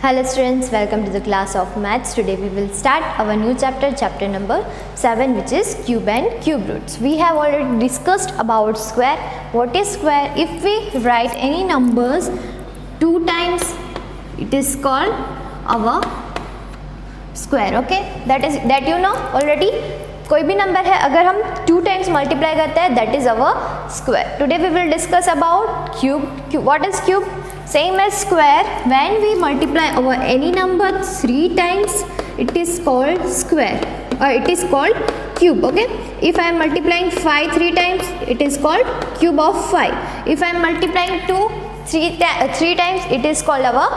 Hello students, welcome to the class of maths. Today we will start our new chapter number 7, which is cube and cube roots. We have already discussed about square. What is square? If we write any numbers 2 times, it is called our square. Okay, that you know already. कोई भी number है अगर हम 2 times multiply करते हैं, that is our square. Today we will discuss about cube. What is cube? Same as square, when we multiply over any number 3 times, it is called square or it is called cube. Okay, if I am multiplying 5 3 times, it is called cube of 5. If I am multiplying 2 3 times, it is called our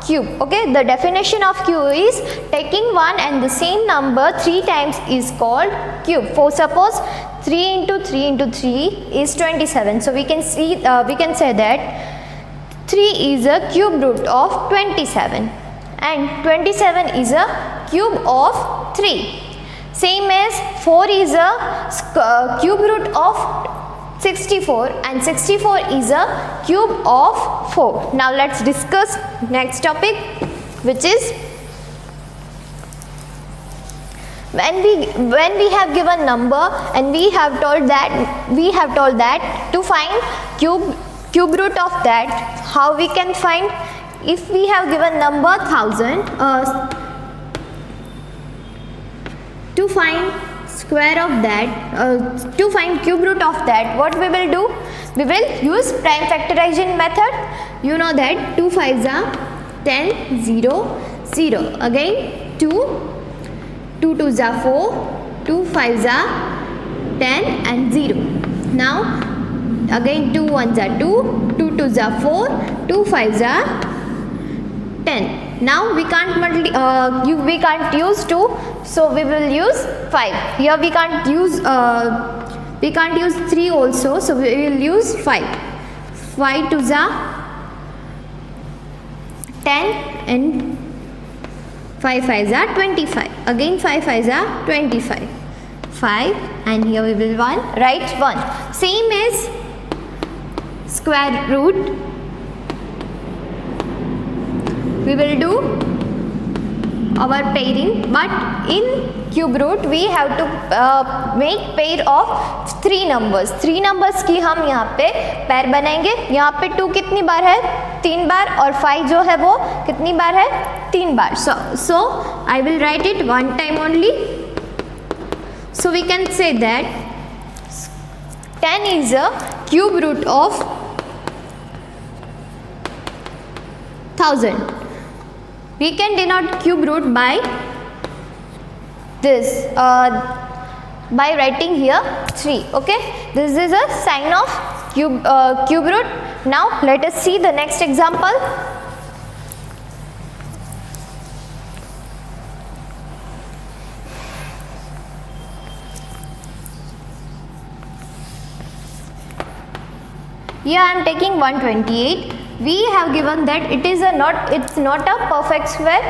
cube. Okay, the definition of cube is taking one and the same number 3 times is called cube. For suppose 3 into 3 into 3 is 27, so we can say that 3 is a cube root of 27 and 27 is a cube of 3. Same as 4 is a cube root of 64 and 64 is a cube of 4. Now let's discuss next topic, which is when we have given number and we have told that to find cube root of that. How we can find? If we have given number 1000, to find square of that, to find cube root of that, what we will do? We will use prime factorization method. You know that 2 5s are 10, 0, 0. Again 2 2s are 4, 2 5s are 10 and 0. Now again 2 1s are 2, 2 2s are 4, 2 5s are 10. Now we can't use 2, so we will use 5. Here we can't use 3 also, so we will use 5. 5 2s are 10 and 5 5s are 25. Again 5 5s are 25. 5 and here we will write 1. Same as square root, we will do our pairing, but in cube root we have to make pair of 3 numbers. 3 numbers की हम यहाँ पे पैर बनाएंगे. यहाँ पे 2 कितनी बार है? 3 बार, और 5 जो है वो कितनी बार है? 3 बार. So I will write it one time only. So we can say that 10 is a cube root of 1000. We can denote cube root by this, by writing here 3. Okay, this is a sign of cube root. Now let us see the next example. Here I am taking 128. We have given that it's not a perfect square.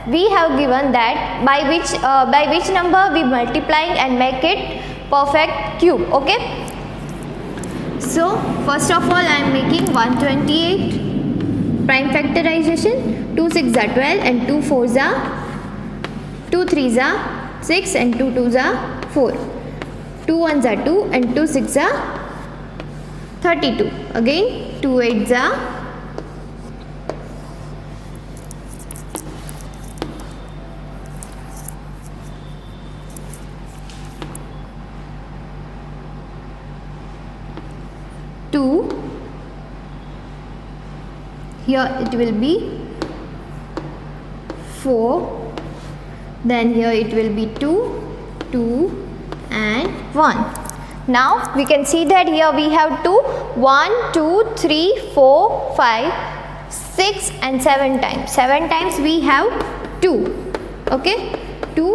We have given that by which number we multiplying and make it perfect cube. Okay, so first of all I am making 128 prime factorization. 2 6s are 12 and 2 4s are 2 3s are 6 and 2 2s are 4. 2 1s are 2 and 2 6s are 32. Again 2 8s are 2. Here it will be 4. Then here it will be 2, 2 and 1. Now we can see that here we have 2, 1 2 3 4 5 6 and 7 times. 7 times we have 2. Okay, 2.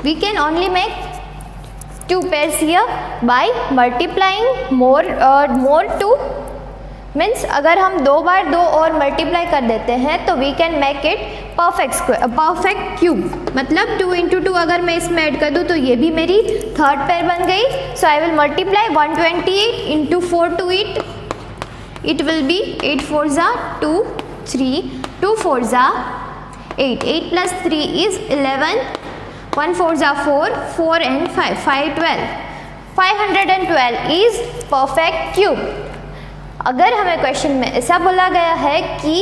We can only make 2 pairs here by multiplying more 2 means अगर हम 2 बार 2 और multiply कर देते हैं तो we can make it perfect cube. मतलब 2 × 2 अगर मैं इसमें ऐड कर दूँ तो ये भी मेरी थर्ड पेयर बन गई। सो I will multiply 128 × 4 to it, it will be 8 4s are 2, 3, 2 4s are 8, 8 plus 3 is 11, 1 4s are 4, 4 and 5, 5 12, 512 is perfect cube। अगर हमें क्वेश्चन में ऐसा बोला गया है कि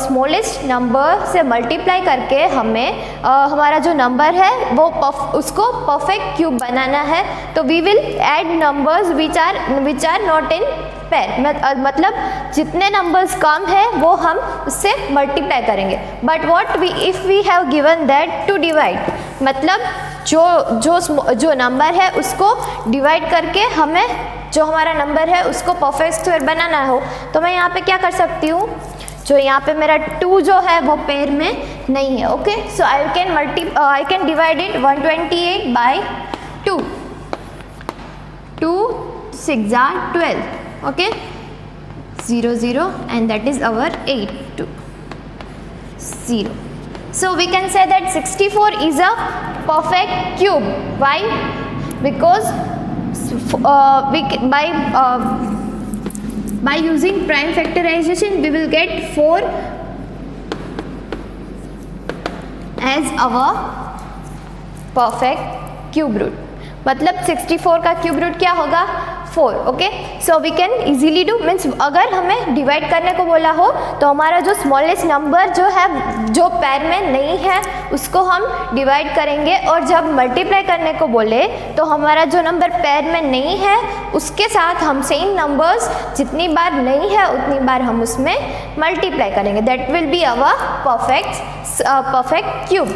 स्मॉलेस्ट नंबर से मल्टीप्लाई करके हमें हमारा जो नंबर है वो उसको परफेक्ट क्यूब बनाना है, तो we will add numbers which are not in pair. मतलब जितने नंबर्स कम है वो हम उससे मल्टीप्लाई करेंगे। But what we if we have given that to divide, मतलब जो नंबर है उसको डिवाइड करके हमें जो हमारा नंबर है उसको परफेक्ट स्क्वायर बनाना हो, तो मैं यहाँ पे क्या कर सकती हूँ, जो यहाँ पे मेरा 2 जो है वो पेयर में नहीं है। Okay, so I can divide it 128 by 2, 2 6 are 12, okay, 0 0 and that is our 8 2 0. So we can say that 64 is a perfect cube. Why? Because by using prime factorization we will get 4 as our perfect cube root। मतलब 64 का cube root क्या होगा 4। Okay, so we can easily do, means अगर हमें divide करने को बोला हो तो हमारा जो स्मॉलेस्ट नंबर जो है जो पेयर में नहीं है उसको हम डिवाइड करेंगे, और जब मल्टीप्लाई करने को बोले तो हमारा जो नंबर पेयर में नहीं है उसके साथ हम सेम नंबर्स जितनी बार नहीं है उतनी बार हम उसमें मल्टीप्लाई करेंगे। That will be our perfect cube.